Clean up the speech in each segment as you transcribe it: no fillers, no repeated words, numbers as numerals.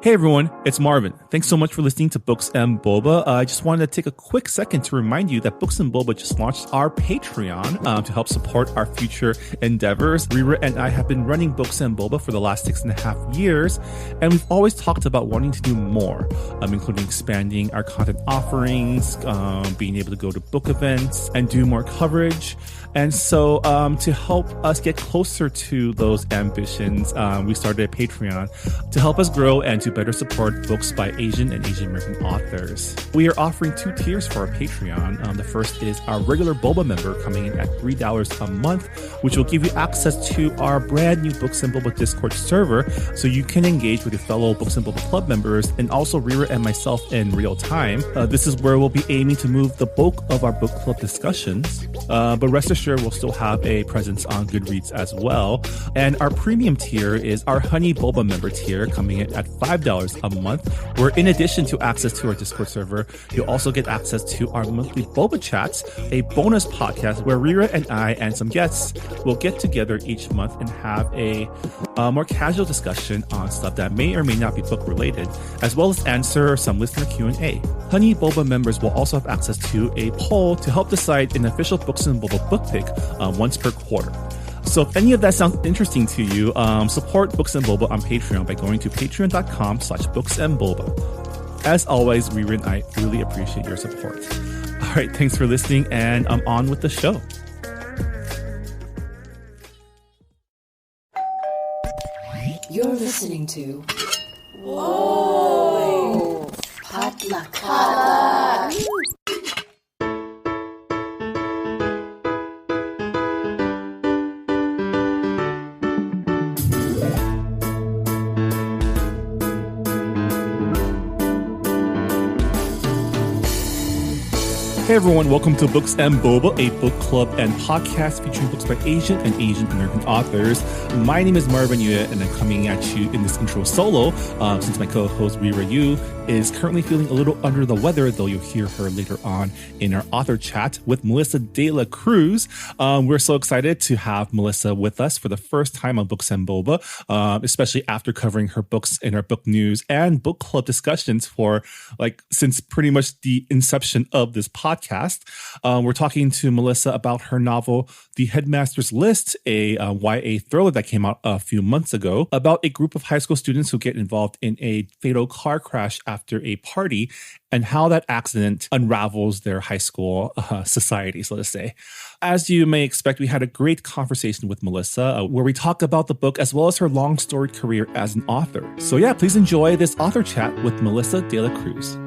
Hey everyone, it's Marvin. Thanks so much for listening to Books and Boba. I just wanted to take a quick second to remind you that Books and Boba just launched our Patreon to help support our future endeavors. Rira and I have been running Books and Boba for the last 6.5 years, and we've always talked about wanting to do more, including expanding our content offerings, being able to go to book events and do more coverage. And so to help us get closer to those ambitions, we started a Patreon to help us grow and to better support books by Asian and Asian American authors. We are offering 2 tiers for our Patreon. The first is our regular Boba member coming in at $3 a month, which will give you access to our brand new Books and Boba Discord server so you can engage with your fellow Books and Boba Club members and also Rira and myself in real time. This is where we'll be aiming to move the bulk of our book club discussions, but rest assured we'll still have a presence on Goodreads as well. And our premium tier is our Honey Boba member tier coming in at $5 a month, where in addition to access to our Discord server, you'll also get access to our monthly Boba Chats, a bonus podcast where Rira and I and some guests will get together each month and have a more casual discussion on stuff that may or may not be book related, as well as answer some listener Q&A. Honey Boba members will also have access to a poll to help decide an official Books and Boba book pick once per quarter. So if any of that sounds interesting to you, support Books and Boba on Patreon by going to patreon.com/booksandboba. As always, Rira and I really appreciate your support. All right, thanks for listening, and I'm on with the show. You're listening to Whoa! Potluck. Hey everyone, welcome to Books and Boba, a book club and podcast featuring books by Asian and Asian American authors. My name is Marvin Yue, and I'm coming at you in this intro solo since my co-host Rira Yu is currently feeling a little under the weather, though you'll hear her later on in our author chat with Melissa de la Cruz. We're so excited to have Melissa with us for the first time on Books and Boba, especially after covering her books in our book news and book club discussions since pretty much the inception of this podcast. We're talking to Melissa about her novel, The Headmaster's List, a YA thriller that came out a few months ago about a group of high school students who get involved in a fatal car crash after a party and how that accident unravels their high school society, so to say. As you may expect, we had a great conversation with Melissa where we talk about the book as well as her long storied career as an author. So yeah, please enjoy this author chat with Melissa de la Cruz.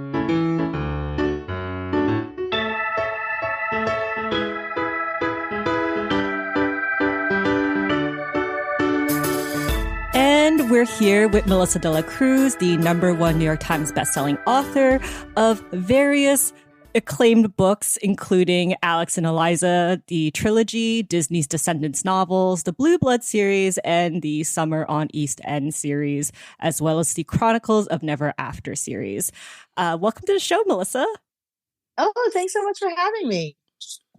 We're here with Melissa de la Cruz, the #1 New York Times bestselling author of various acclaimed books, including Alex and Eliza, the trilogy, Disney's Descendants novels, the Blue Blood series, and the Summer on East End series, as well as the Chronicles of Never After series. Welcome to the show, Melissa. Oh, thanks so much for having me.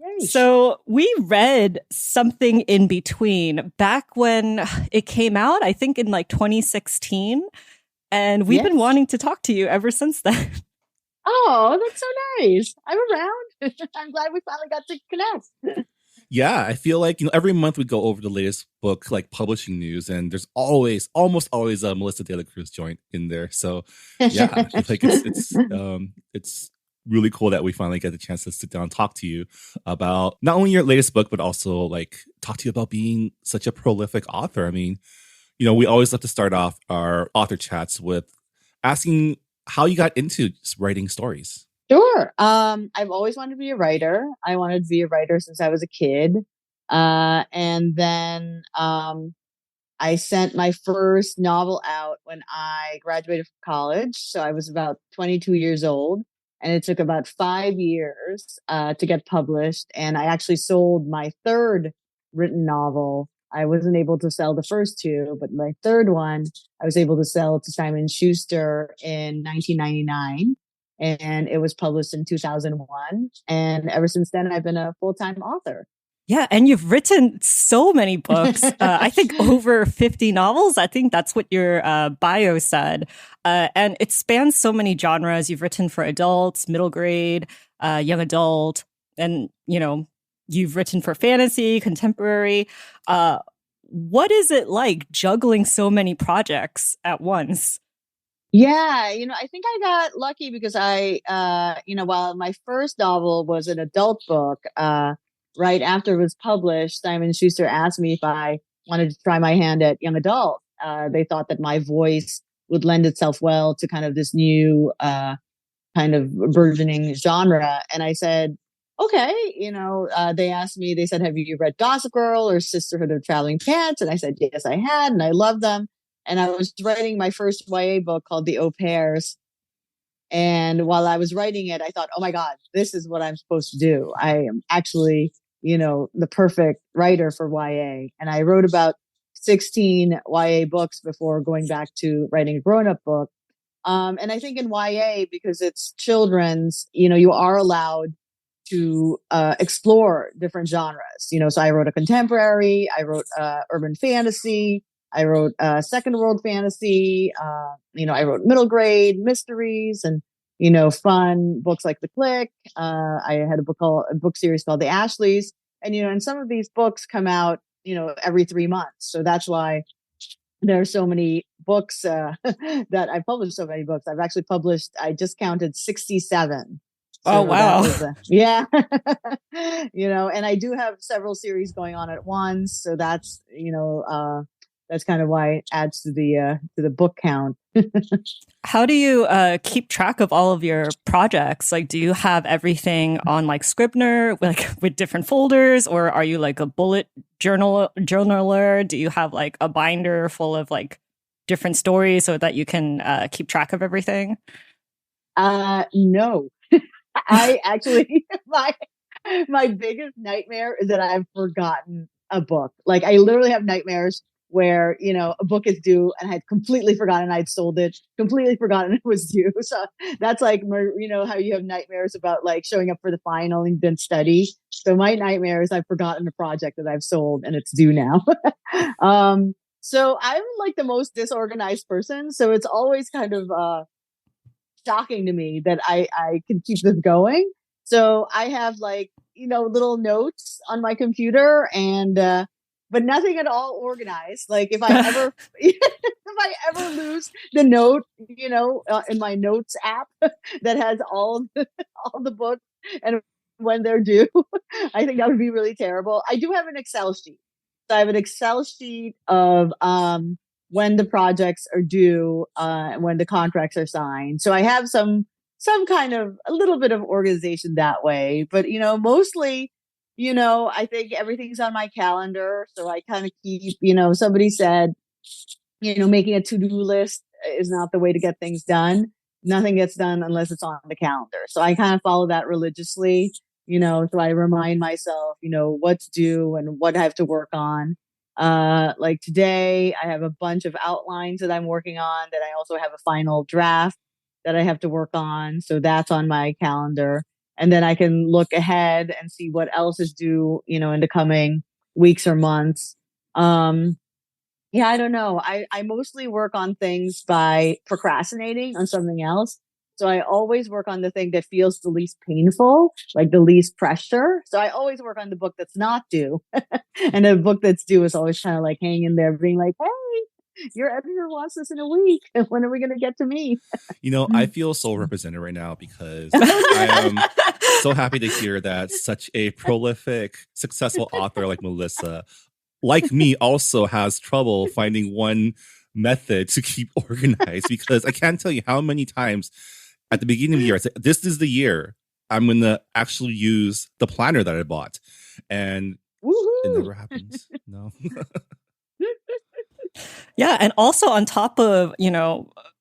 Yay. So we read Something in Between back when it came out, I think in 2016. And we've been wanting to talk to you ever since then. Oh, that's so nice. I'm around. I'm glad we finally got to connect. Yeah, I feel like every month we go over the latest book publishing news, and there's almost always a Melissa de la Cruz joint in there. So yeah, I feel like it's really cool that we finally get the chance to sit down and talk to you about not only your latest book, but also talk to you about being such a prolific author. I mean, we always love to start off our author chats with asking how you got into writing stories. Sure. I've always wanted to be a writer. I wanted to be a writer since I was a kid. And then I sent my first novel out when I graduated from college. So I was about 22 years old. And it took about 5 years to get published. And I actually sold my third written novel. I wasn't able to sell the first 2, but my third one, I was able to sell to Simon Schuster in 1999. And it was published in 2001. And ever since then, I've been a full-time author. Yeah, and you've written so many books. I think over 50 novels. I think that's what your bio said. And it spans so many genres. You've written for adults, middle grade, young adult, and, you've written for fantasy, contemporary. What is it like juggling so many projects at once? Yeah, I think I got lucky because while my first novel was an adult book, right after it was published, Simon Schuster asked me if I wanted to try my hand at young adult. They thought that my voice would lend itself well to kind of this new kind of burgeoning genre. And I said, okay, they asked me, they said, have you read Gossip Girl or Sisterhood of Traveling Pants? And I said, yes, I had, and I loved them. And I was writing my first YA book called The Au Pairs. And while I was writing it, I thought, oh my God, this is what I'm supposed to do. I am actually, the perfect writer for YA. And I wrote about 16 YA books before going back to writing a grown up book. And I think in YA, because it's children's, you are allowed to explore different genres. So I wrote a contemporary, I wrote urban fantasy, I wrote second world fantasy, I wrote middle grade mysteries and, fun books like The Click. I had a book series called The Ashleys. And some of these books come out, every 3 months. So that's why there are so many books that I published so many books. I've actually published, I just counted 67. Oh, So wow. yeah. And I do have several series going on at once. So that's, that's kind of why it adds to the book count. How do you keep track of all of your projects? Like, do you have everything on like Scrivener, like with different folders, or are you like a bullet journaler? Do you have like a binder full of like different stories so that you can keep track of everything? No, I actually my biggest nightmare is that I've forgotten a book. Like I literally have nightmares where, a book is due and I had completely forgotten I'd sold it, completely forgotten it was due. So that's like, how you have nightmares about like showing up for the final and didn't study. So my nightmare is I've forgotten a project that I've sold and it's due now. So I'm like the most disorganized person. So it's always kind of shocking to me that I can keep this going. So I have like, little notes on my computer and, but nothing at all organized. Like if I ever, if I ever lose the note, in my notes app that has all the books and when they're due, I think that would be really terrible. I do have an Excel sheet. So I have an Excel sheet of, when the projects are due, when the contracts are signed. So I have some kind of a little bit of organization that way, but mostly, I think everything's on my calendar. So I kind of keep, somebody said, making a to-do list is not the way to get things done. Nothing gets done unless it's on the calendar. So I kind of follow that religiously, so I remind myself, what's due and what I have to work on. Like today I have a bunch of outlines that I'm working on that I also have a final draft that I have to work on. So that's on my calendar. And then I can look ahead and see what else is due, in the coming weeks or months. Yeah, I don't know. I mostly work on things by procrastinating on something else. So I always work on the thing that feels the least painful, like the least pressure. So I always work on the book that's not due. And the book that's due is always kind of like hanging there being like, hey, your editor wants this in a week. When are we going to get to me? I feel so represented right now because I am so happy to hear that such a prolific, successful author like Melissa, like me, also has trouble finding one method to keep organized, because I can't tell you how many times at the beginning of the year I say, this is the year I'm going to actually use the planner that I bought. And it never happens. No. Yeah. And also on top of,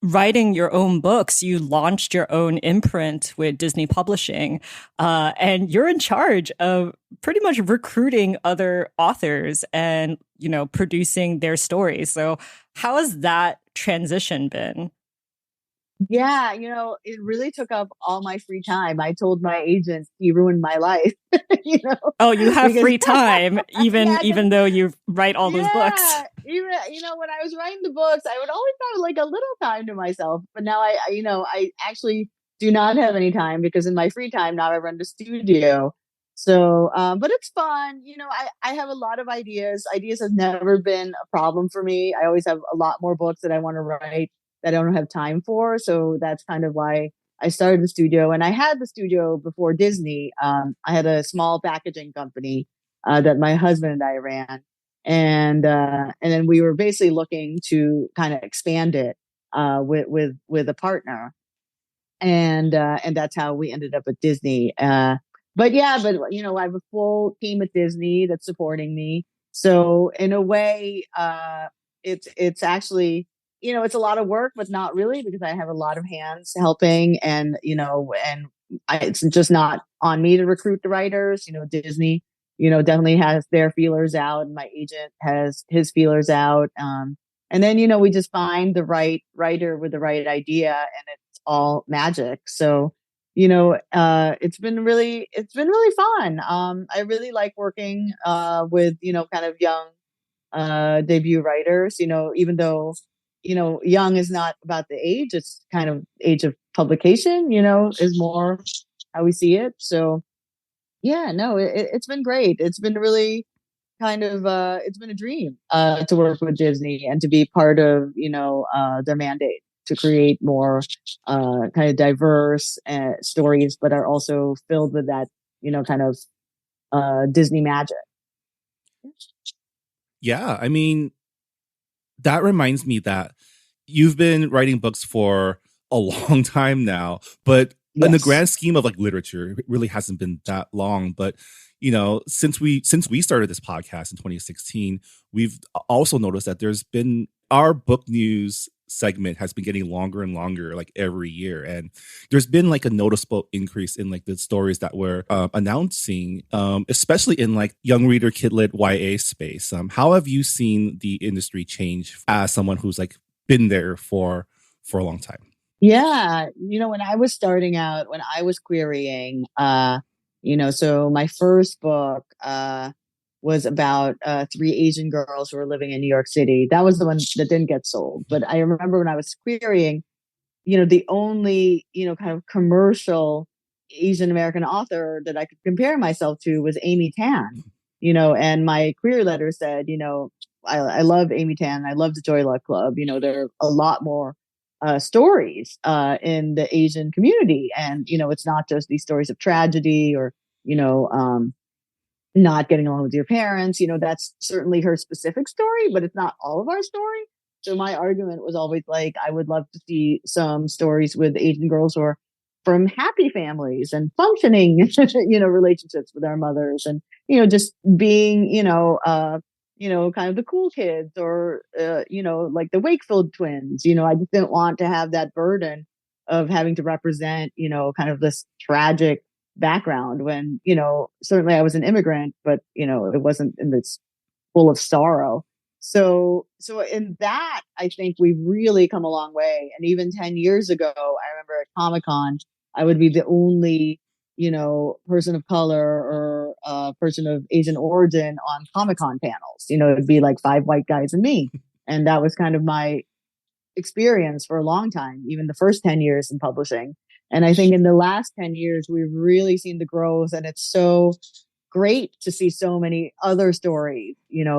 writing your own books, you launched your own imprint with Disney Publishing. And you're in charge of pretty much recruiting other authors and, producing their stories. So how has that transition been? Yeah, it really took up all my free time. I told my agent he ruined my life, you know, Oh, you have because free time, yeah, because even though you write all those books. yeah, even when I was writing the books, I would always have like a little time to myself. But now I actually do not have any time because in my free time now I run the studio. So, but it's fun. I have a lot of ideas. Ideas have never been a problem for me. I always have a lot more books that I want to write that I don't have time for. So that's kind of why I started the studio. And I had the studio before Disney. I had a small packaging company that my husband and I ran, and then we were basically looking to kind of expand it with a partner, and that's how we ended up at Disney. But yeah, but I have a full team at Disney that's supporting me. So in a way, it's actually it's a lot of work, but not really because I have a lot of hands helping, and it's just not on me to recruit the writers. Disney, definitely has their feelers out, and my agent has his feelers out. And then we just find the right writer with the right idea, and it's all magic. So it's been really fun. I really like working with kind of young debut writers. Even though young is not about the age, it's kind of age of publication. Is more how we see it. So yeah, no, it's been great. It's been really kind of it's been a dream to work with Disney and to be part of their mandate to create more kind of diverse stories, but are also filled with that kind of Disney magic. Yeah, I mean, that reminds me that you've been writing books for a long time now, but in the Yes. grand scheme of like literature, it really hasn't been that long. But since we started this podcast in 2016, we've also noticed that there's been our book news segment has been getting longer and longer like every year, and there's been like a noticeable increase in like the stories that we're announcing, especially in like young reader kid-lit YA space. How have you seen the industry change as someone who's like been there for a long time? Yeah, when I was starting out, when I was querying, so my first book was about three Asian girls who were living in New York City. That was the one that didn't get sold. But I remember when I was querying, the only, kind of commercial Asian American author that I could compare myself to was Amy Tan, and my query letter said, I love Amy Tan. I love the Joy Luck Club. There are a lot more stories in the Asian community. And, it's not just these stories of tragedy or, not getting along with your parents. That's certainly her specific story, but it's not all of our story. So my argument was always like, I would love to see some stories with Asian girls who are from happy families and functioning, relationships with our mothers, and just being, kind of the cool kids, or like the Wakefield twins. I just didn't want to have that burden of having to represent, kind of this tragic background when certainly I was an immigrant, but it wasn't in this full of sorrow. So in that, I think we've really come a long way. And even 10 years ago, I remember at Comic-Con, I would be the only person of color or person of Asian origin on Comic-Con panels. It'd be like five white guys and me, and that was kind of my experience for a long time, even the first 10 years in publishing. And I think in the last 10 years, we've really seen the growth, and it's so great to see so many other stories,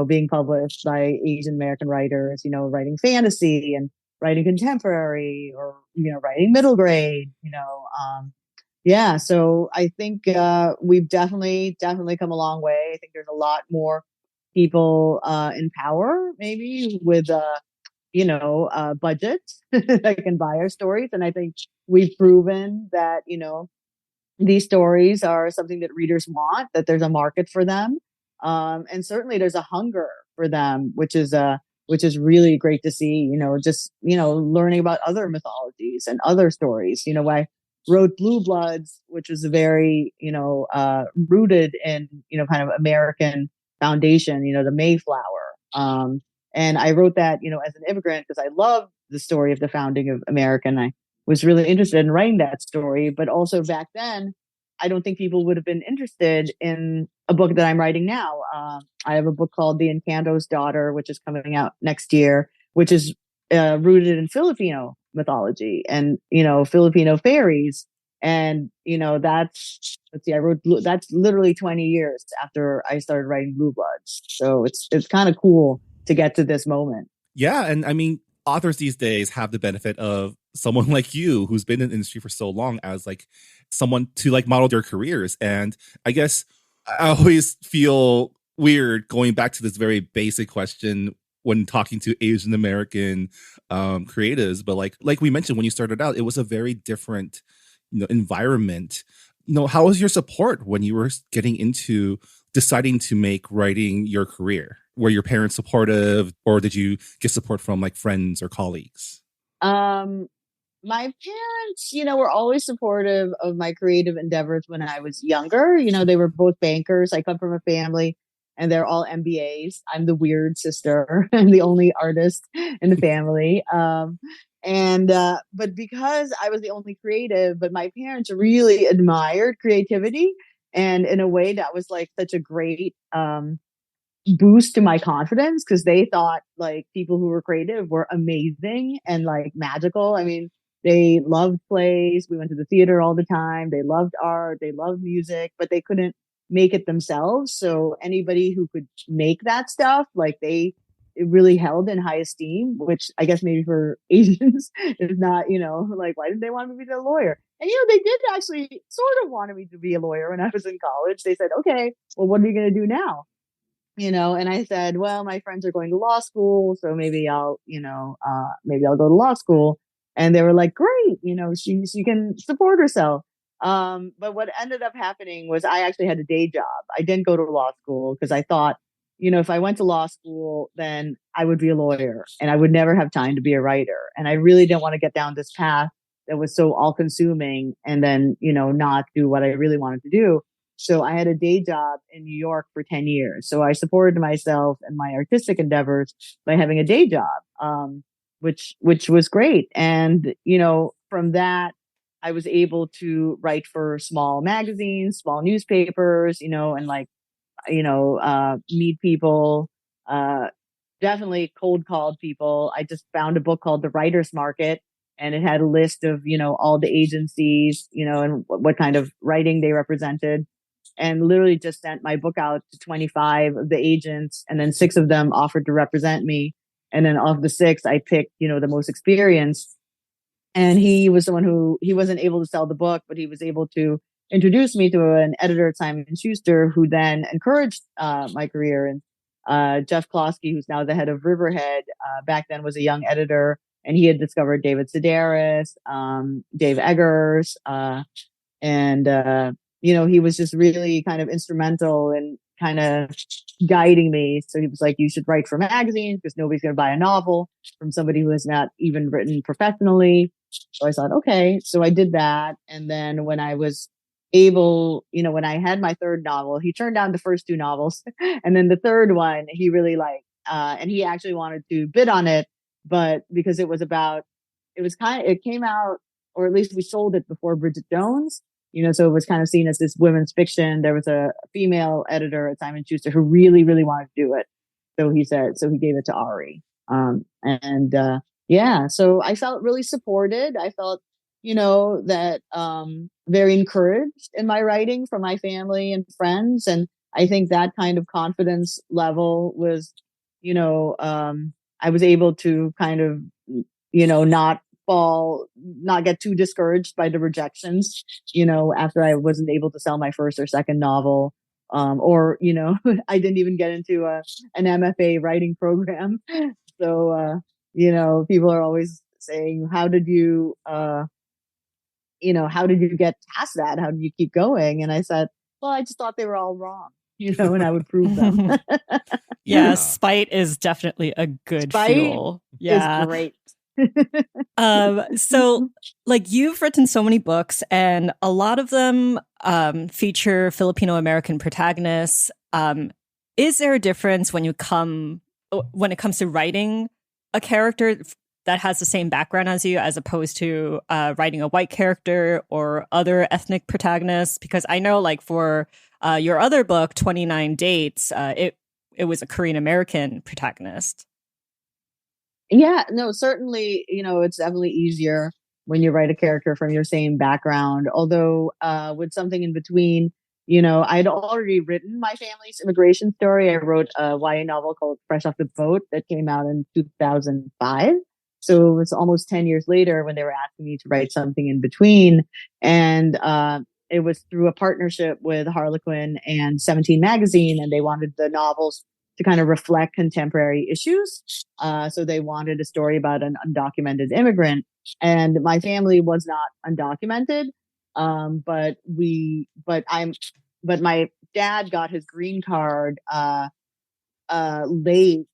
being published by Asian American writers, writing fantasy and writing contemporary, or, writing middle grade, yeah. So I think we've definitely come a long way. I think there's a lot more people in power, maybe with budgets that can buy our stories. And I think we've proven that, these stories are something that readers want, that there's a market for them. And certainly there's a hunger for them, which is really great to see, just, learning about other mythologies and other stories. I wrote Blue Bloods, which was a very, rooted in, kind of American foundation, the Mayflower. And I wrote that, as an immigrant, because I love the story of the founding of America. And I was really interested in writing that story. But also back then, I don't think people would have been interested in a book that I'm writing now. I have a book called The Encanto's Daughter, which is coming out next year, which is rooted in Filipino mythology and, Filipino fairies. And, let's see, that's literally 20 years after I started writing Blue Bloods. So it's kind of cool to get to this moment. Yeah. And I mean, authors these days have the benefit of someone like you who's been in the industry for so long as like someone to like model their careers. And I guess I always feel weird going back to this very basic question when talking to Asian American creatives. But like we mentioned, when you started out, it was a very different, environment. How was your support when you were getting into deciding to make writing your career? Were your parents supportive, or did you get support from like friends or colleagues? My parents, were always supportive of my creative endeavors when I was younger. They were both bankers. I come from a family and they're all MBAs. I'm the weird sister. I'm the only artist in the family. But because I was the only creative, but my parents really admired creativity. And in a way that was like such a great, boost to my confidence, because they thought like people who were creative were amazing and like magical. I mean, they loved plays. We went to the theater all the time. They loved art. They loved music, but they couldn't make it themselves. So anybody who could make that stuff, like it really held in high esteem, which I guess maybe for Asians is not, like, why didn't they want me to be a lawyer? And, they did actually sort of want me to be a lawyer when I was in college. They said, okay, well, what are you going to do now? And I said, well, my friends are going to law school, so maybe I'll go to law school. And they were like, great, she can support herself. But what ended up happening was I actually had a day job. I didn't go to law school because I thought, if I went to law school, then I would be a lawyer and I would never have time to be a writer. And I really didn't want to get down this path that was so all consuming and then, not do what I really wanted to do. So I had a day job in New York for 10 years. So I supported myself and my artistic endeavors by having a day job, which was great. And, from that, I was able to write for small magazines, small newspapers, and like, meet people, definitely cold called people. I just found a book called The Writer's Market, and it had a list of, all the agencies, and what kind of writing they represented. And literally just sent my book out to 25 of the agents, and then 6 of them offered to represent me. And then of the 6, I picked, the most experienced. And he was someone he wasn't able to sell the book, but he was able to introduce me to an editor at Simon & Schuster, who then encouraged my career. And Jeff Klosky, who's now the head of Riverhead, back then was a young editor, and he had discovered David Sedaris, Dave Eggers, and he was just really kind of instrumental in kind of guiding me. So he was like, you should write for magazines because nobody's going to buy a novel from somebody who has not even written professionally. So I thought, okay. So I did that. And then when I was able, when I had my 3rd novel, he turned down the first 2 novels. And then the 3rd one, he really liked, and he actually wanted to bid on it, but because it came out, or at least we sold it before Bridget Jones. So it was kind of seen as this women's fiction. There was a female editor at Simon & Schuster who really, really wanted to do it. So he gave it to Ari. So I felt really supported. I felt, that very encouraged in my writing from my family and friends. And I think that kind of confidence level was, I was able to kind of, not get too discouraged by the rejections, after I wasn't able to sell my first or second novel. Or, I didn't even get into an MFA writing program. So, people are always saying, how did you get past that? How did you keep going? And I said, well, I just thought they were all wrong, and I would prove them. Yeah, spite is definitely a good fuel. Yeah. It's great. So like you've written so many books and a lot of them feature Filipino American protagonists. Is there a difference when it comes to writing a character that has the same background as you, as opposed to writing a white character or other ethnic protagonists? Because I know, like, for your other book, 29 Dates, it was a Korean American protagonist. Yeah, no, certainly, it's definitely easier when you write a character from your same background. Although, with something in between, I'd already written my family's immigration story. I wrote a YA novel called Fresh Off the Boat that came out in 2005. So it was almost 10 years later when they were asking me to write something in between. And, it was through a partnership with Harlequin and 17 magazine, and they wanted the novels to kind of reflect contemporary issues. So they wanted a story about an undocumented immigrant, and my family was not undocumented. But my dad got his green card late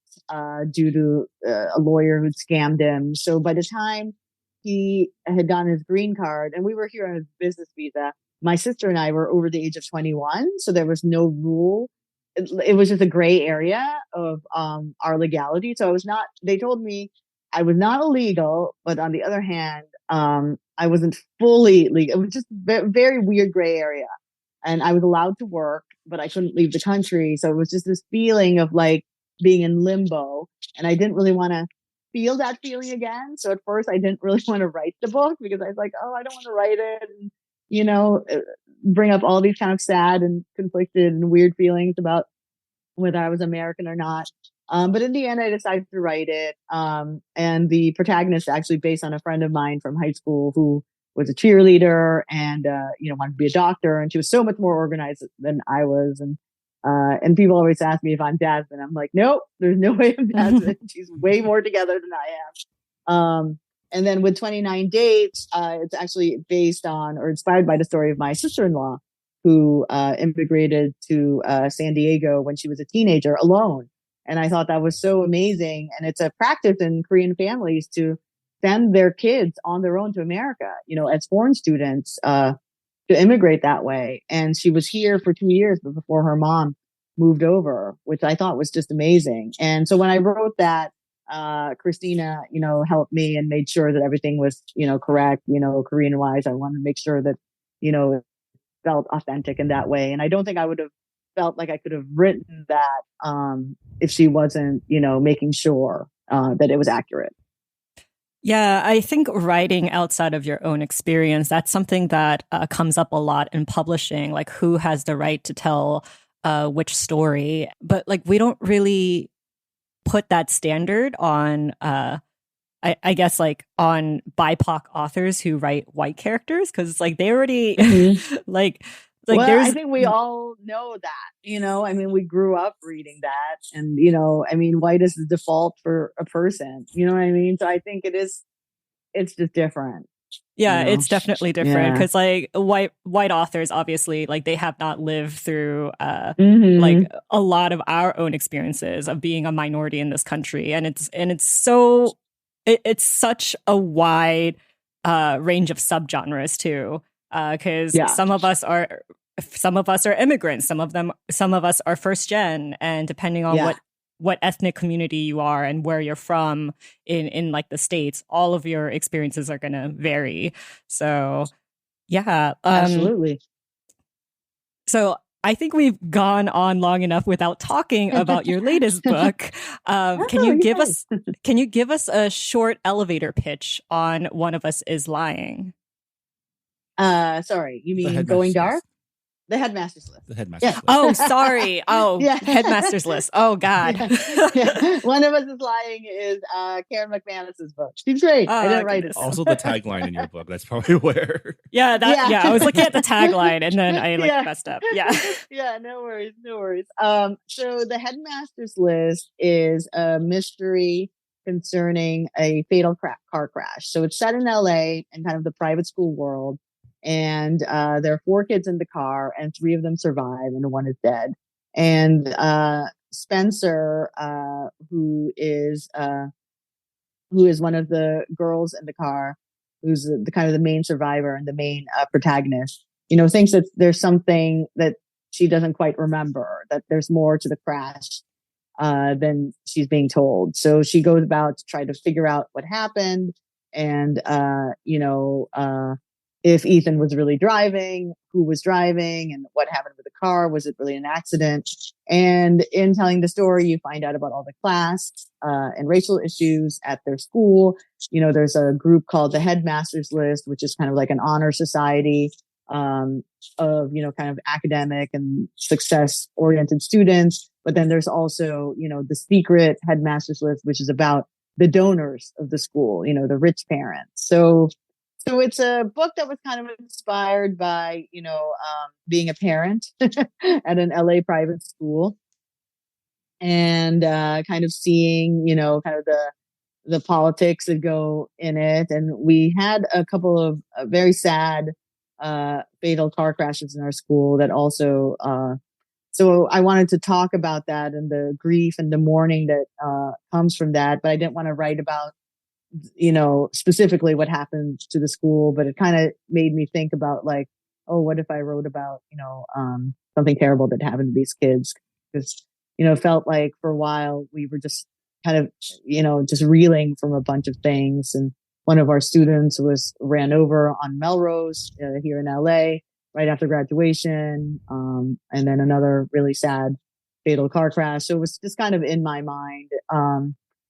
due to a lawyer who'd scammed him. So by the time he had gotten his green card, and we were here on a business visa, my sister and I were over the age of 21, so there was no rule. It was just a gray area of our legality. So I was not. They told me I was not illegal, but on the other hand, I wasn't fully legal. It was just very weird gray area, and I was allowed to work, but I couldn't leave the country. So it was just this feeling of like being in limbo, and I didn't really want to feel that feeling again. So at first, I didn't really want to write the book because I was like, oh, I don't want to write it, and bring up all these kind of sad and conflicted and weird feelings about whether I was American or not. But in the end, I decided to write it. And the protagonist is actually based on a friend of mine from high school who was a cheerleader and, wanted to be a doctor. And she was so much more organized than I was. And people always ask me if I'm Jasmine. I'm like, nope, there's no way I'm Jasmine. She's way more together than I am. And then with 29 Dates, it's actually based on or inspired by the story of my sister-in-law who immigrated to San Diego when she was a teenager alone. And I thought that was so amazing. And it's a practice in Korean families to send their kids on their own to America, as foreign students, to immigrate that way. And she was here for 2 years before her mom moved over, which I thought was just amazing. And so when I wrote that, Christina, helped me and made sure that everything was, correct, Korean wise. I wanted to make sure that, it felt authentic in that way. And I don't think I would have felt like I could have written that, if she wasn't, making sure, that it was accurate. Yeah, I think writing outside of your own experience, that's something that comes up a lot in publishing, like who has the right to tell which story. But like, we don't really put that standard on, I guess, like on BIPOC authors who write white characters, because like they already like well, I think we all know that, I mean, we grew up reading that, and, white is the default for a person, you know what I mean? So I think it's just different. Yeah, it's definitely different because like white authors, obviously, like they have not lived through like a lot of our own experiences of being a minority in this country. And it's such a wide range of subgenres too, because some of us are immigrants, some of us are first gen, and depending on what ethnic community you are and where you're from in like the States, all of your experiences are going to vary. So absolutely. So I think we've gone on long enough without talking about your latest book. Can you give us a short elevator pitch on One of Us is Lying? Sorry, you mean Going Dark? The Headmaster's List. The Headmaster's List. Oh, sorry. Oh, Headmaster's List. Oh, God. One of Us is Lying is Karen McManus's book. She's great. I didn't write it. Also the tagline in your book. That's probably where. Yeah, I was looking at the tagline and then I messed up. Yeah. Yeah, no worries. So the Headmaster's List is a mystery concerning a fatal car crash. So it's set in LA and kind of the private school world. And there are 4 kids in the car, and 3 of them survive, and 1 is dead. And Spencer, who is one of the girls in the car, who's the kind of the main survivor and the main protagonist, thinks that there's something that she doesn't quite remember, that there's more to the crash than she's being told. So she goes about to try to figure out what happened and, if Ethan was really driving, who was driving, and what happened with the car. Was it really an accident? And in telling the story, you find out about all the class and racial issues at their school. There's a group called the Headmasters List, which is kind of like an honor society of, kind of academic and success oriented students. But then there's also, the secret Headmasters List, which is about the donors of the school, the rich parents. So it's a book that was kind of inspired by, being a parent at an LA private school and kind of seeing, kind of the politics that go in it. And we had a couple of very sad fatal car crashes in our school that also so I wanted to talk about that and the grief and the mourning that comes from that, but I didn't want to write about specifically what happened to the school, but it kind of made me think about like, oh, what if I wrote about, something terrible that happened to these kids? Because, it felt like for a while we were just kind of, just reeling from a bunch of things. And one of our students was ran over on Melrose here in LA right after graduation. And then another really sad fatal car crash. So it was just kind of in my mind.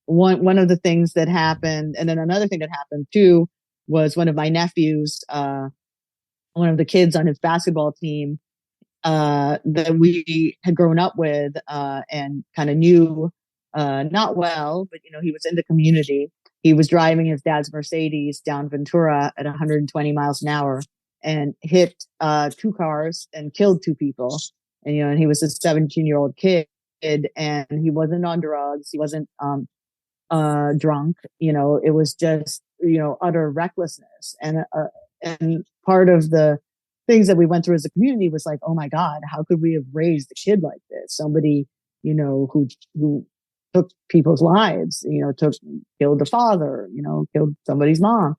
One of the things that happened, and then another thing that happened too, was one of my nephews, one of the kids on his basketball team, that we had grown up with, and kind of knew, not well, but he was in the community. He was driving his dad's Mercedes down Ventura at 120 miles an hour and hit, two cars and killed two people. And he was a 17-year-old kid, and he wasn't on drugs. He wasn't, drunk, it was just, utter recklessness. And part of the things that we went through as a community was like, oh my God, how could we have raised a kid like this? Somebody, who took people's lives, killed the father, killed somebody's mom.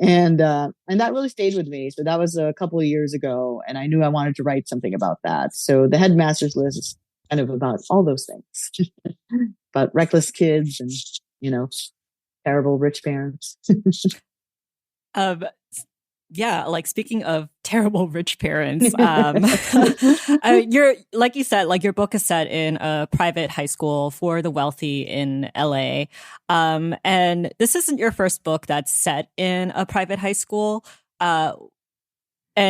And that really stayed with me. So that was a couple of years ago, and I knew I wanted to write something about that. So the Headmasters List is kind of about all those things. About reckless kids and, terrible rich parents. Yeah, like speaking of terrible rich parents, you're like you said, like your book is set in a private high school for the wealthy in LA. And this isn't your first book that's set in a private high school. And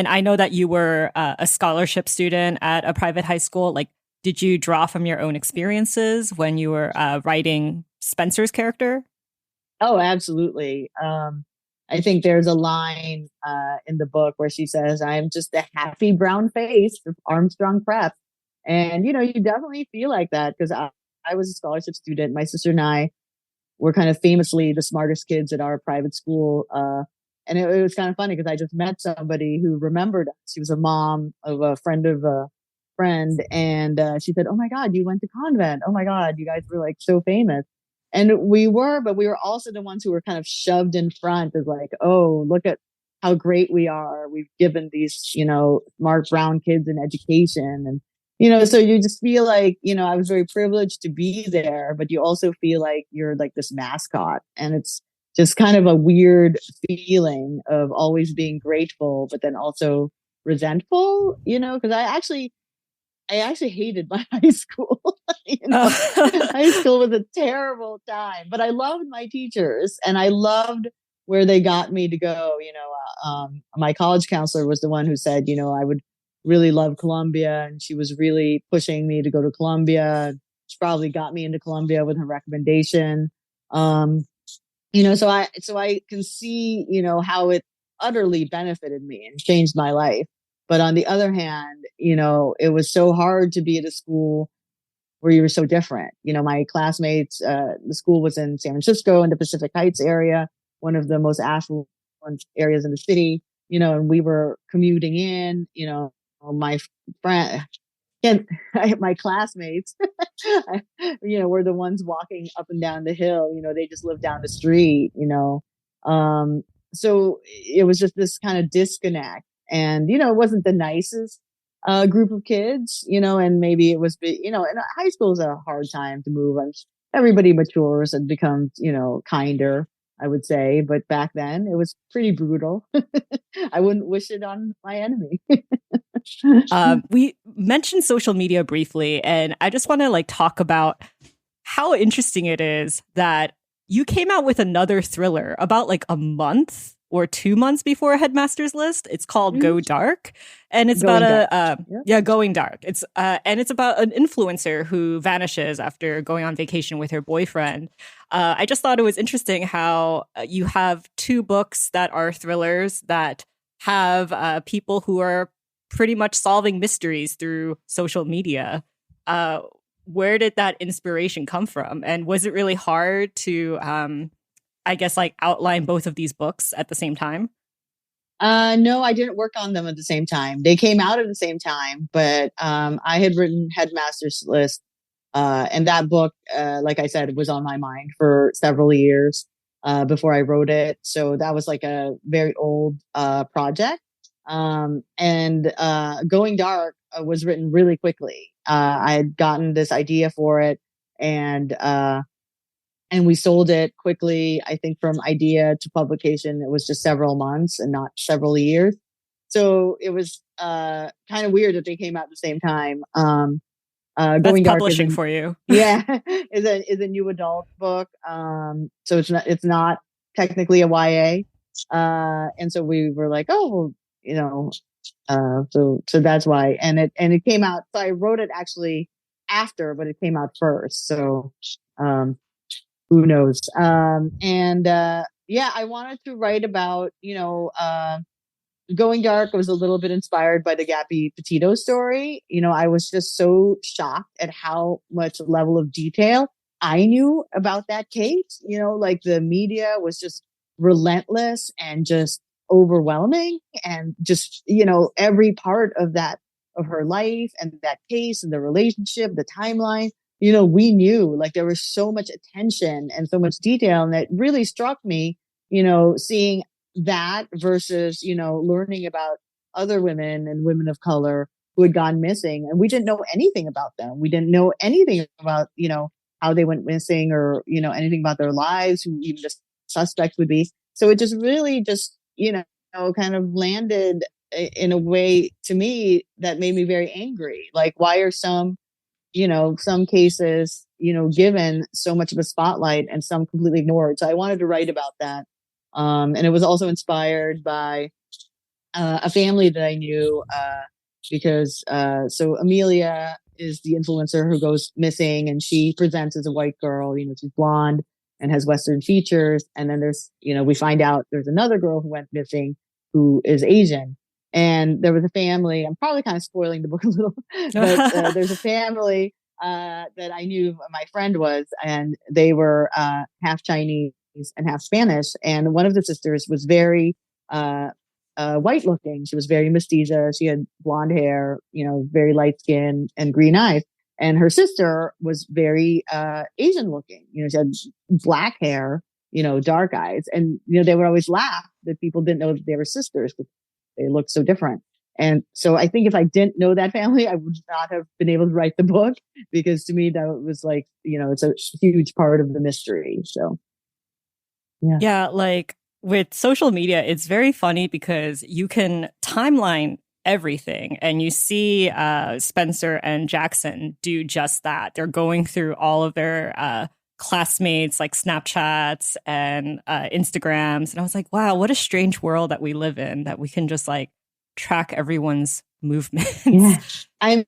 I know that you were a scholarship student at a private high school. Like, did you draw from your own experiences when you were writing Spencer's character? Oh, absolutely. I think there's a line in the book where she says, "I'm just a happy brown face of Armstrong Prep." And, you definitely feel like that because I was a scholarship student. My sister and I were kind of famously the smartest kids at our private school. And it was kind of funny because I just met somebody who remembered us. She was a mom of a friend of a friend. And she said, "Oh my God, you went to convent. Oh my God, you guys were like so famous." And we were, but we were also the ones who were kind of shoved in front as like, oh, look at how great we are. We've given these, smart brown kids an education. And, so you just feel like, I was very privileged to be there, but you also feel like you're like this mascot. And it's just kind of a weird feeling of always being grateful, but then also resentful, because I actually hated my high school. High school was a terrible time, but I loved my teachers and I loved where they got me to go. My college counselor was the one who said, I would really love Columbia, and she was really pushing me to go to Columbia. She probably got me into Columbia with her recommendation. So I can see, how it utterly benefited me and changed my life. But on the other hand, it was so hard to be at a school where you were so different. My classmates, the school was in San Francisco in the Pacific Heights area, one of the most affluent areas in the city, and we were commuting in, my friend, and my classmates, were the ones walking up and down the hill, they just lived down the street, so it was just this kind of disconnect. And, it wasn't the nicest group of kids, and maybe it was, and high school is a hard time to move. Everybody matures and becomes, kinder, I would say. But back then it was pretty brutal. I wouldn't wish it on my enemy. We mentioned social media briefly, and I just want to like talk about how interesting it is that you came out with another thriller about like a month or 2 months before Headmaster's List. It's called Go Dark, and it's Going about Dark. Going Dark. It's and it's about an influencer who vanishes after going on vacation with her boyfriend. I just thought it was interesting how you have two books that are thrillers that have people who are pretty much solving mysteries through social media. Where did that inspiration come from? And was it really hard to, I guess, like outline both of these books at the same time? No, I didn't work on them at the same time. They came out at the same time, but I had written Headmaster's List, and that book, like I said, was on my mind for several years before I wrote it. So that was like a very old project. And Going Dark was written really quickly. I had gotten this idea for it, and we sold it quickly. I think from idea to publication, it was just several months and not several years. So it was kind of weird that they came out at the same time. That's Going Dark publishing for you. yeah, is a new adult book. So it's not technically a YA. And so we were like, oh, well, so that's why. And it came out. So I wrote it actually after, but it came out first. So, who knows? Yeah, I wanted to write about, Going Dark was a little bit inspired by the Gabby Petito story. I was just so shocked at how much level of detail I knew about that case. Like the media was just relentless and just overwhelming, and just, every part of her life and that case and the relationship, the timeline, we knew, like, there was so much attention and so much detail. And that really struck me, seeing that versus, learning about other women and women of color who had gone missing. And we didn't know anything about them. We didn't know anything about, how they went missing, or, anything about their lives, who even the suspect would be. So it just really just, kind of landed in a way to me that made me very angry. Like, why are some cases, given so much of a spotlight and some completely ignored? So I wanted to write about that. And it was also inspired by a family that I knew, because so Amelia is the influencer who goes missing, and she presents as a white girl. She's blonde and has Western features. And then there's, we find out there's another girl who went missing who is Asian. And there was a family. I'm probably kind of spoiling the book a little, but there's a family that I knew my friend was, and they were half Chinese and half Spanish. And one of the sisters was very white looking. She was very mestiza. She had blonde hair, very light skin and green eyes. And her sister was very Asian looking. She had black hair, dark eyes. And, they would always laugh that people didn't know that they were sisters, but they looked so different. And so I think if I didn't know that family, I would not have been able to write the book, because to me, that was like, it's a huge part of the mystery. So, yeah. Yeah, like with social media, it's very funny because you can timeline everything, and you see Spencer and Jackson do just that. They're going through all of their classmates, like Snapchats and Instagrams. And I was like, wow, what a strange world that we live in, that we can just like track everyone's movements. Yeah. and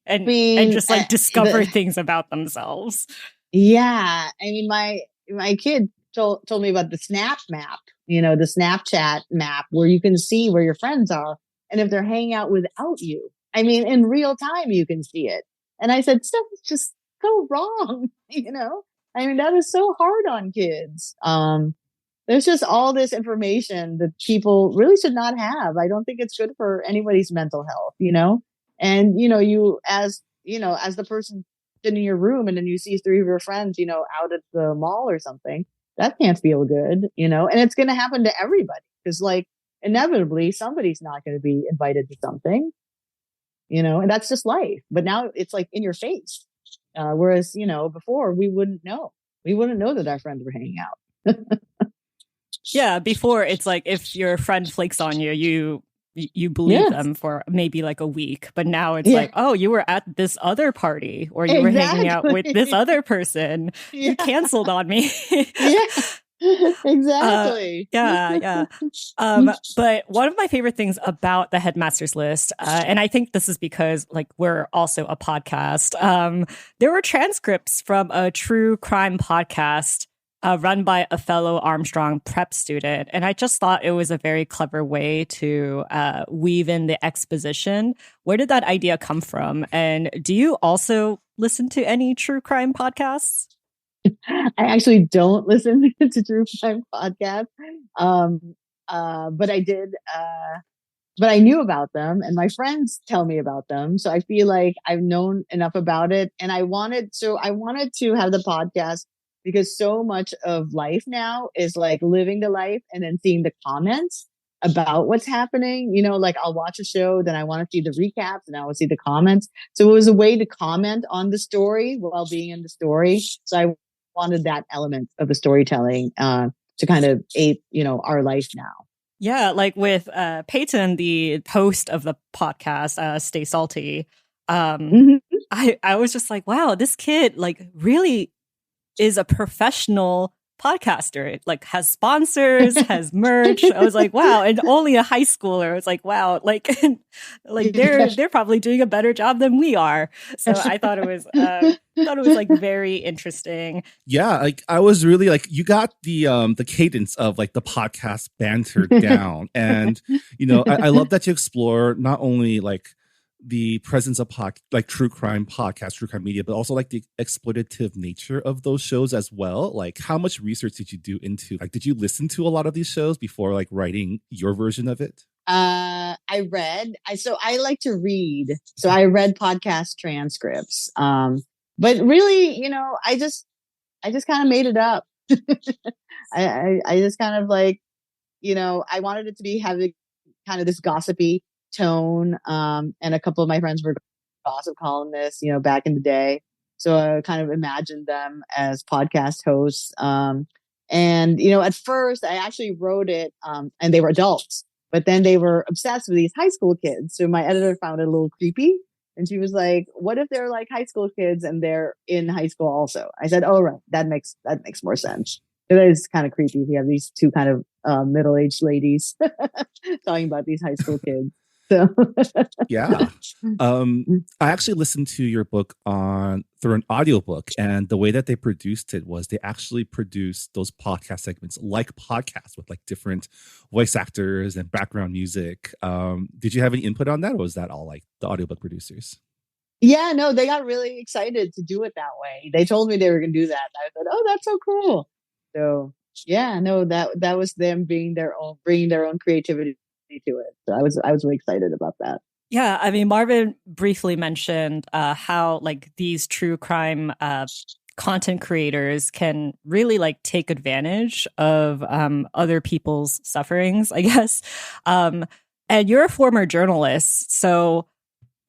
just like discover things about themselves. Yeah. I mean, my kid told me about the Snap map, the Snapchat map, where you can see where your friends are and if they're hanging out without you. I mean, in real time, you can see it. And I said, stuff is just so wrong, I mean, that is so hard on kids. There's just all this information that people really should not have. I don't think it's good for anybody's mental health, and, you, as the person sitting in your room, and then you see three of your friends, out at the mall or something, that can't feel good, and it's going to happen to everybody, because like inevitably somebody's not going to be invited to something. and that's just life. But now it's like in your face. Whereas, before we wouldn't know that our friends were hanging out. Yeah, before it's like if your friend flakes on you, you believe Yes. them for maybe like a week. But now it's Yeah. like, oh, you were at this other party or you were hanging out with this Exactly. other person. You Yeah. canceled on me. Yeah. Exactly. Yeah. But one of my favorite things about the Headmasters List, and I think this is because like we're also a podcast, there were transcripts from a true crime podcast run by a fellow Armstrong prep student. And I just thought it was a very clever way to weave in the exposition. Where did that idea come from? And do you also listen to any true crime podcasts? I actually don't listen to true crime podcasts. But I did, but I knew about them and my friends tell me about them. So I feel like I've known enough about it. And I wanted to have the podcast because so much of life now is like living the life and then seeing the comments about what's happening. Like I'll watch a show, then I want to see the recaps and I will see the comments. So it was a way to comment on the story while being in the story. So I wanted that element of the storytelling to kind of aid, our life now. Yeah, like with Peyton, the host of the podcast, Stay Salty. Mm-hmm. I was just like, wow, this kid like really is a professional podcaster. It like has sponsors, has merch. I was like, wow, and only a high schooler. It's like, wow, like they're probably doing a better job than we are. So I thought it was like very interesting. Yeah, like I was really like you got the cadence of like the podcast banter down, and I love that you explore not only like the presence of like true crime podcasts, true crime media, but also like the exploitative nature of those shows as well. Like how much research did you do into, like, did you listen to a lot of these shows before like writing your version of it? So I like to read. So I read podcast transcripts. But really, I just kind of made it up. I just kind of like, I wanted it to be having kind of this gossipy tone. And a couple of my friends were gossip columnists, back in the day. So I kind of imagined them as podcast hosts. And, at first I actually wrote it, and they were adults, but then they were obsessed with these high school kids. So my editor found it a little creepy. And she was like, what if they're like high school kids and they're in high school also? I said, oh, right. That makes more sense. It is kind of creepy if you have these two kind of middle-aged ladies talking about these high school kids. So yeah. I actually listened to your book through an audiobook, and the way that they produced it was they actually produced those podcast segments like podcasts with like different voice actors and background music. Did you have any input on that, or was that all like the audiobook producers? Yeah, no, they got really excited to do it that way. They told me they were going to do that. I thought, oh, that's so cool. So yeah, no, that was them bringing their own creativity to it. So I was really excited about that. Yeah, I mean, Marvin briefly mentioned how like these true crime content creators can really like take advantage of other people's sufferings, I guess. And you're a former journalist, so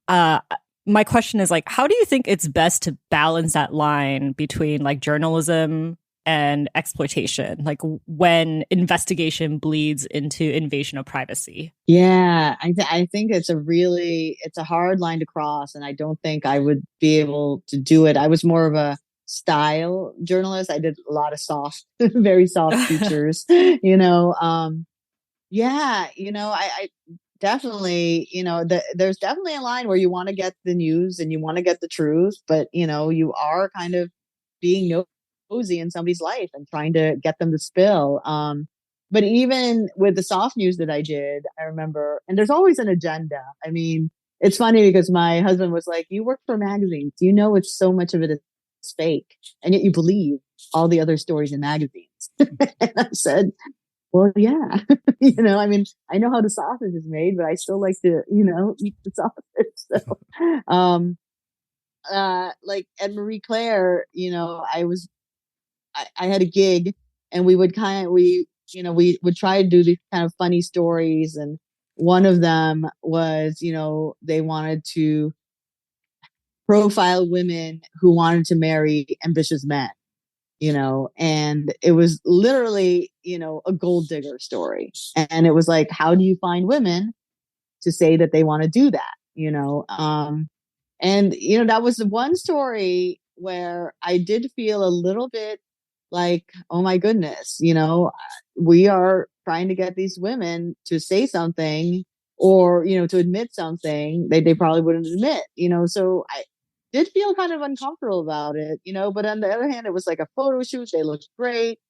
my question is like, how do you think it's best to balance that line between like journalism and exploitation, like when investigation bleeds into invasion of privacy? Yeah, I think it's a hard line to cross, and I don't think I would be able to do it. I was more of a style journalist. I did a lot of soft, very soft features, yeah, I definitely, there's definitely a line where you want to get the news and you want to get the truth, but you are kind of being nosy in somebody's life and trying to get them to spill. But even with the soft news that I did, I remember, and there's always an agenda. I mean, it's funny because my husband was like, you work for magazines, it's so much of it is fake, and yet you believe all the other stories in magazines. And I said, well, yeah, I mean, I know how the sausage is made, but I still like to, eat the sausage. So, like at Marie Claire, I had a gig, and we would we would try to do these kind of funny stories, and one of them was, they wanted to profile women who wanted to marry ambitious men, and it was literally, a gold digger story. And it was like, how do you find women to say that they want to do that, and that was the one story where I did feel a little bit like, oh my goodness, we are trying to get these women to say something, or to admit something they probably wouldn't admit, so I did feel kind of uncomfortable about it, but on the other hand, it was like a photo shoot, they looked great,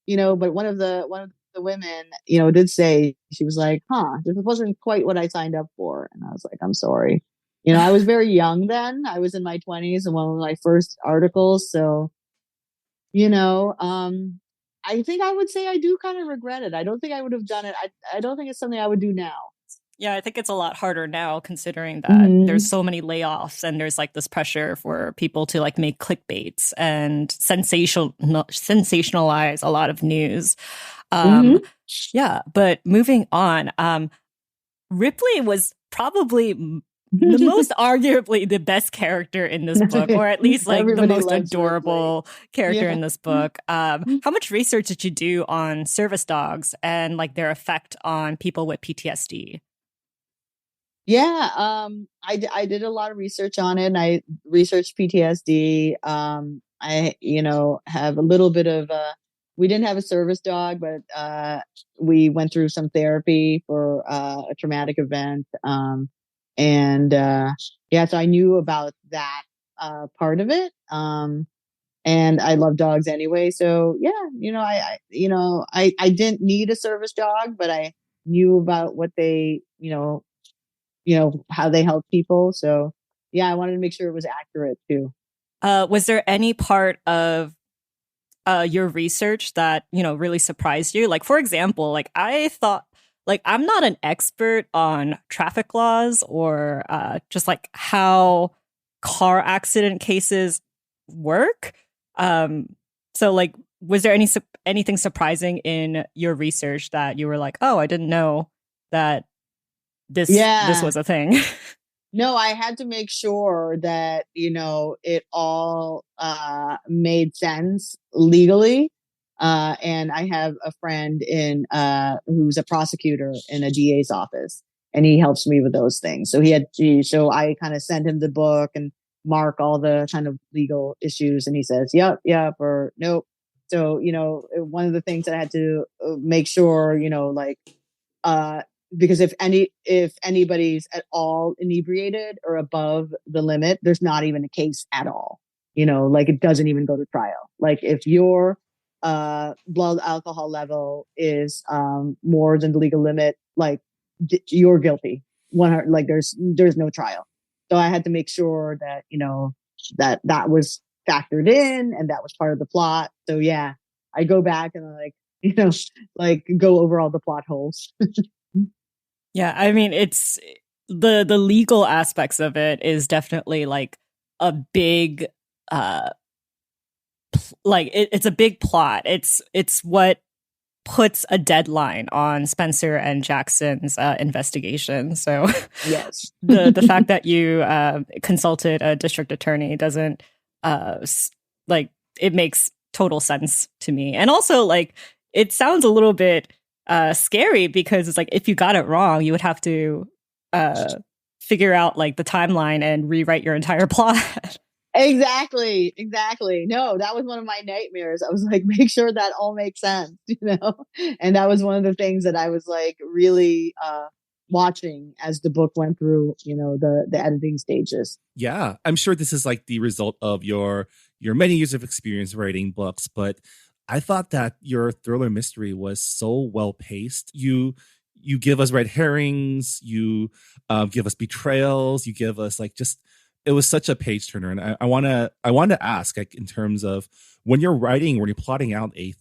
but one of the women, did say, she was like, this wasn't quite what I signed up for. And I was like, I'm sorry. I was very young then. I was in my 20s and one of my first articles. So, I think I would say I do kind of regret it. I don't think I would have done it. I don't think it's something I would do now. Yeah, I think it's a lot harder now considering that Mm-hmm. there's so many layoffs and there's like this pressure for people to like make clickbaits and sensationalize a lot of news. Mm-hmm. Yeah, but moving on, Ripley was probably the most arguably the best character in this book, or at least like Everybody the most loves adorable character in this book. Mm-hmm. How much research did you do on service dogs and like their effect on people with PTSD? Yeah, I did a lot of research on it, and I researched PTSD. I, have a little bit of we didn't have a service dog, but we went through some therapy for a traumatic event. And yeah, so I knew about that part of it. And I love dogs anyway. So yeah, I didn't need a service dog, but I knew about what they, how they help people. So yeah, I wanted to make sure it was accurate too. Was there any part of your research that, really surprised you? Like, for example, like I thought, like, I'm not an expert on traffic laws or just like how car accident cases work. So like, was there anything surprising in your research that you were like, oh, I didn't know that this was a thing? No, I had to make sure that, it all made sense legally. And I have a friend who's a prosecutor in a DA's office, and he helps me with those things. So so I kind of send him the book and mark all the kind of legal issues, and he says, yep, yep, or nope. So, one of the things that I had to make sure, like, because if anybody's at all inebriated or above the limit, there's not even a case at all. Like it doesn't even go to trial. Like if your blood alcohol level is more than the legal limit, like you're guilty. Like there's no trial. So I had to make sure that that was factored in and that was part of the plot. So yeah, I go back and like go over all the plot holes. Yeah, I mean, it's the legal aspects of it is definitely like a big it's a big plot. It's what puts a deadline on Spencer and Jackson's investigation. So yes, the fact that you consulted a district attorney doesn't like it makes total sense to me. And also like it sounds a little bit scary because it's like if you got it wrong, you would have to figure out like the timeline and rewrite your entire plot. Exactly. No, that was one of my nightmares. I was like, make sure that all makes sense, And that was one of the things that I was like really watching as the book went through, the editing stages. Yeah, I'm sure this is like the result of your many years of experience writing books, but I thought that your thriller mystery was so well paced. You give us red herrings, you give us betrayals, you give us like just it was such a page turner. And I want to ask, like, in terms of when you're plotting out a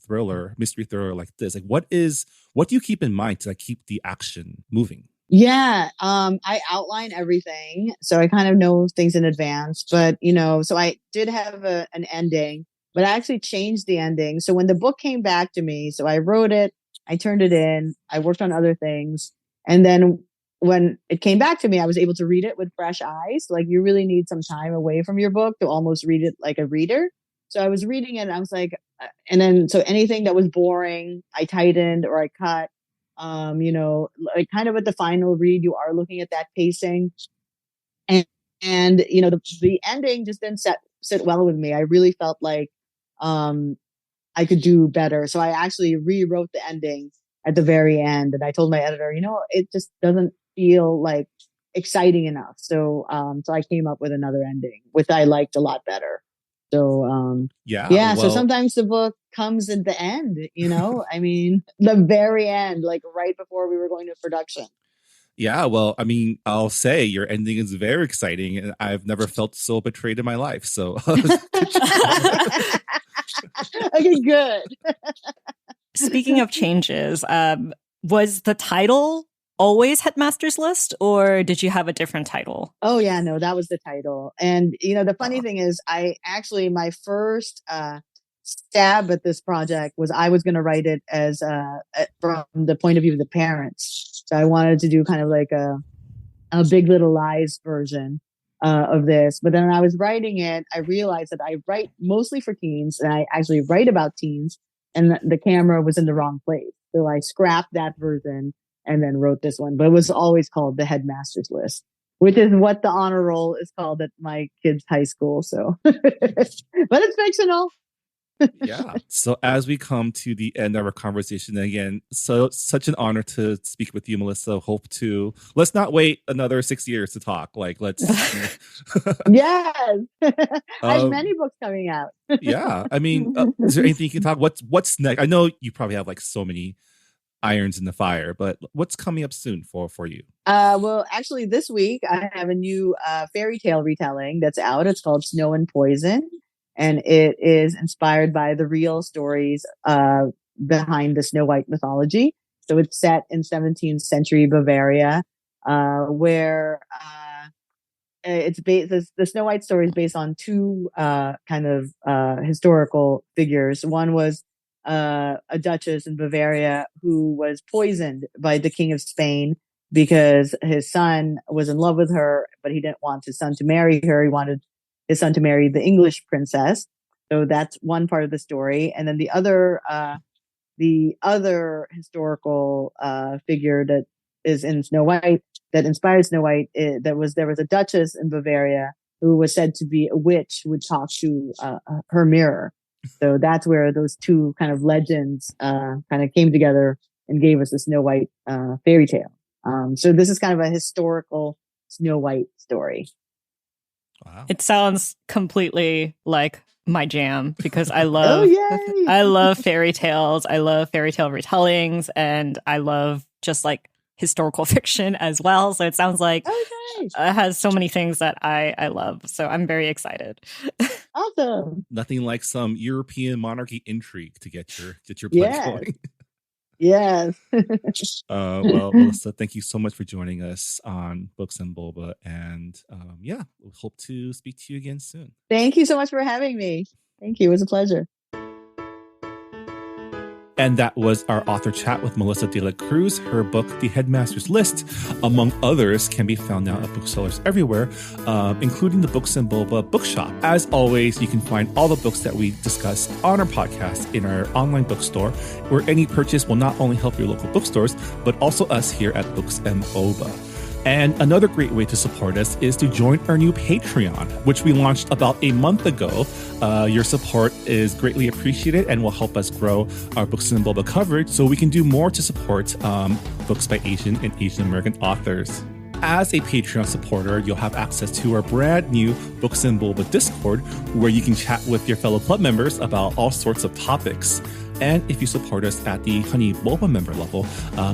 mystery thriller like this, like what do you keep in mind to like keep the action moving? Yeah, I outline everything, so I kind of know things in advance. But so I did have an ending, but I actually changed the ending. So when the book came back to me, so I wrote it, I turned it in, I worked on other things, And then when it came back to me, I was able to read it with fresh eyes. Like you really need some time away from your book to almost read it like a reader. So I was reading it and I was like, and then so anything that was boring, I tightened or I cut. Like kind of at the final read, you are looking at that pacing, and the ending just didn't sit well with me. I really felt like I could do better, so I actually rewrote the ending at the very end, and I told my editor, it just doesn't feel like exciting enough. So I came up with another ending, which I liked a lot better. So yeah. So sometimes the book comes at the end, I mean, the very end, like right before we were going to production. Yeah, well, I mean, I'll say your ending is very exciting, and I've never felt so betrayed in my life. So, okay, good. Speaking of changes, was the title always Headmaster's List, or did you have a different title? Oh yeah, no, that was the title. And the funny thing is, my first stab at this project was I was going to write it as from the point of view of the parents. So I wanted to do kind of like a Big Little Lies version of this. But then when I was writing it, I realized that I write mostly for teens, and I actually write about teens, and the camera was in the wrong place. So I scrapped that version and then wrote this one. But it was always called The Headmaster's List, which is what the honor roll is called at my kids' high school. So, but it's fictional. Yeah. So as we come to the end of our conversation again, so such an honor to speak with you, Melissa. Let's not wait another 6 years to talk. Like let's. Yes. I have many books coming out. Yeah. I mean, is there anything you can talk? What's next? I know you probably have like so many irons in the fire, but what's coming up soon for you? Well, actually this week I have a new fairy tale retelling that's out. It's called Snow and Poison. And it is inspired by the real stories behind the Snow White mythology. So it's set in 17th century Bavaria, where it's based. The Snow White story is based on two kind of historical figures. One was a duchess in Bavaria who was poisoned by the King of Spain because his son was in love with her, but he didn't want his son to marry her. He wanted his son to marry the English princess. So that's one part of the story. And then the other historical figure that is in Snow White, that inspired Snow White, there was a duchess in Bavaria who was said to be a witch who would talk to her mirror. So that's where those two kind of legends kind of came together and gave us the Snow White fairy tale. So this is kind of a historical Snow White story. Wow. It sounds completely like my jam because I love I love fairy tales. I love fairy tale retellings, and I love just like historical fiction as well. So it sounds like it has so many things that I love. So I'm very excited. Awesome. Nothing like some European monarchy intrigue to get your blood going. Yes. Well, Melissa, thank you so much for joining us on Books and Boba. And we hope to speak to you again soon. Thank you so much for having me. Thank you. It was a pleasure. And that was our author chat with Melissa de la Cruz. Her book, The Headmaster's List, among others, can be found now at booksellers everywhere, including the Books and Boba bookshop. As always, you can find all the books that we discuss on our podcast in our online bookstore, where any purchase will not only help your local bookstores, but also us here at Books and Boba. And another great way to support us is to join our new Patreon, which we launched about a month ago. Your support is greatly appreciated and will help us grow our Books and Boba coverage so we can do more to support books by Asian and Asian American authors. As a Patreon supporter, you'll have access to our brand new Books and Boba Discord, where you can chat with your fellow club members about all sorts of topics. And if you support us at the Honey Boba member level,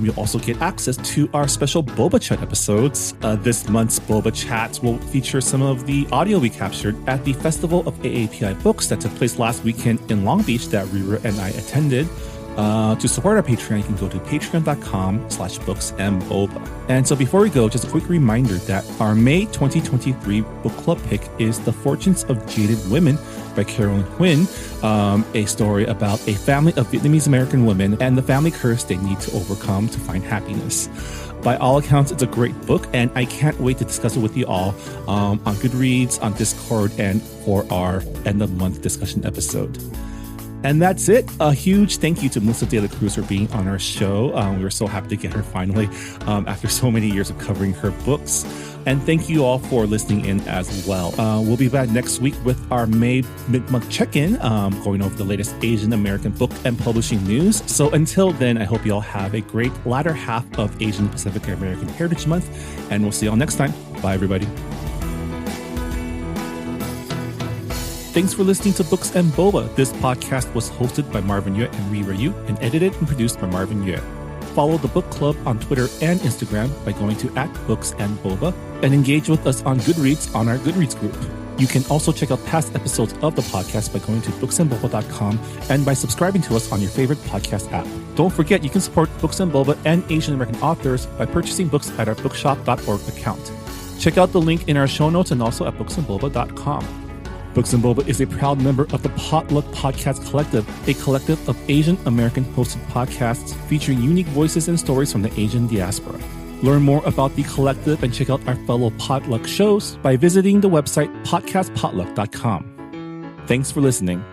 you'll also get access to our special Boba Chat episodes. This month's Boba Chats will feature some of the audio we captured at the Festival of AAPI Books that took place last weekend in Long Beach that Rira and I attended. To support our Patreon, you can go to patreon.com/booksandboba. And so before we go, just a quick reminder that our May 2023 book club pick is The Fortunes of Jaded Women by Carolyn Huynh, a story about a family of Vietnamese American women and the family curse they need to overcome to find happiness. By all accounts, it's a great book, and I can't wait to discuss it with you all on Goodreads, on Discord, and for our end of month discussion episode. And that's it. A huge thank you to Melissa De La Cruz for being on our show. We were so happy to get her finally after so many years of covering her books. And thank you all for listening in as well. We'll be back next week with our May mid-month check-in, going over the latest Asian American book and publishing news. So until then, I hope you all have a great latter half of Asian Pacific American Heritage Month. And we'll see you all next time. Bye, everybody. Thanks for listening to Books and Boba. This podcast was hosted by Marvin Yue and Rira Yu and edited and produced by Marvin Yue. Follow the book club on Twitter and Instagram by going to @BooksandBoba and engage with us on Goodreads on our Goodreads group. You can also check out past episodes of the podcast by going to booksandboba.com and by subscribing to us on your favorite podcast app. Don't forget, you can support Books and Boba and Asian American authors by purchasing books at our bookshop.org account. Check out the link in our show notes and also at booksandboba.com. Books and Boba is a proud member of the Potluck Podcast Collective, a collective of Asian American hosted podcasts featuring unique voices and stories from the Asian diaspora. Learn more about the collective and check out our fellow Potluck shows by visiting the website podcastpotluck.com. Thanks for listening.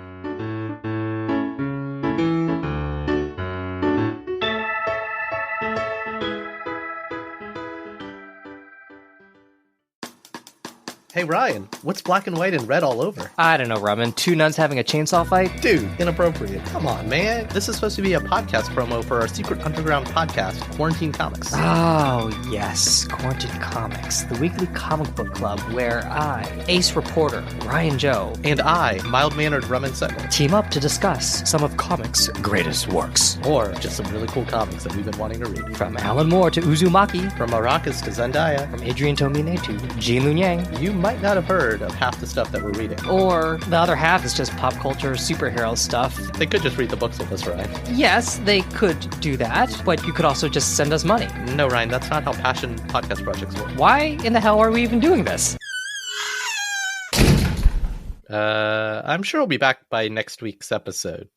Hey Ryan, what's black and white and red all over? I don't know, Raman. Two nuns having a chainsaw fight? Dude, inappropriate. Come on, man. This is supposed to be a podcast promo for our secret underground podcast, Quarantine Comics. Oh, yes. Quarantine Comics, the weekly comic book club where I, ace reporter Ryan Joe, And I, mild-mannered Raman Sentinel, team up to discuss some of comics' greatest works. or just some really cool comics that we've been wanting to read. From Alan Moore to Uzumaki, From Arrakis to Zendaya, from Adrian Tomine to Jean Lun Yang. you might not have heard of half the stuff that we're reading. Or the other half is just pop culture superhero stuff. They could just read the books with us, Ryan. Yes, they could do that, but you could also just send us money. No, Ryan, that's not how passion podcast projects work. Why in the hell are we even doing this? I'm sure we'll be back by next week's episode.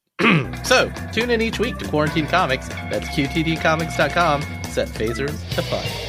So, tune in each week to Quarantine Comics. That's QTDcomics.com. Set phasers to fun.